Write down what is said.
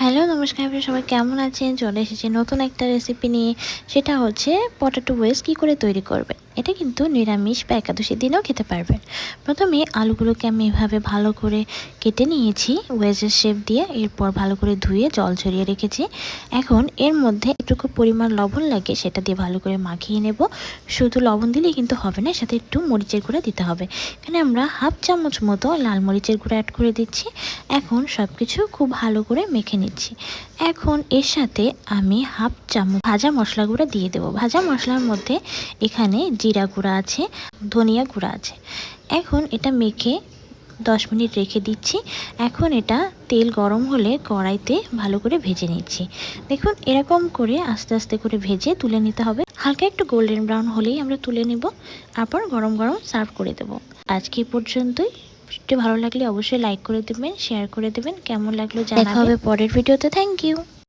Hello নমস্কার, আপনারা সবাই কেমন আছেন? চলে এসেছি নতুন একটা রেসিপি নিয়ে। সেটা হচ্ছে পটেটো ওয়েজ কী করে তৈরি করবেন। এটা কিন্তু নিরামিষ বা একাদশীর দিনেও খেতে পারবেন। প্রথমে আলুগুলোকে আমি এভাবে ভালো করে কেটে নিয়েছি ওয়েজের শেপ দিয়ে। এরপর ভালো করে ধুয়ে জল ঝরিয়ে রেখেছি। এখন এর মধ্যে একটুকু পরিমাণ লবণ লাগে, সেটা দিয়ে ভালো করে মাখিয়ে নেব। শুধু লবণ দিলেই কিন্তু হবে না, সাথে একটু মরিচের গুঁড়া দিতে হবে। এখানে আমরা হাফ চামচ মতো লাল মরিচের গুঁড়া অ্যাড করে দিচ্ছি। এখন সব কিছু খুব ভালো করে মেখে নিচ্ছি। এখন এর সাথে আমি হাফ চামচ ভাজা মশলা গুঁড়া দিয়ে দেবো। ভাজা মশলার মধ্যে এখানে জিরা গুঁড়া আছে, ধনিয়া গুঁড়া আছে। এখন এটা মেখে 10 মিনিট রেখে দিচ্ছি। এখন এটা তেল গরম হলে কড়াইতে ভালো করে ভেজে নিচ্ছি। দেখুন এরকম করে আস্তে আস্তে করে ভেজে তুলে নিতে হবে। হালকা একটু গোল্ডেন ব্রাউন হলেই আমরা তুলে নেব। তারপর গরম গরম সার্ভ করে দেব। আজকে পর্যন্তই। ভিডিওটি ভালো লাগলে অবশ্যই লাইক করে দেবেন, শেয়ার করে দেবেন। কেমন লাগলো জানাবেন। দেখা হবে পরের ভিডিওতে। Thank you.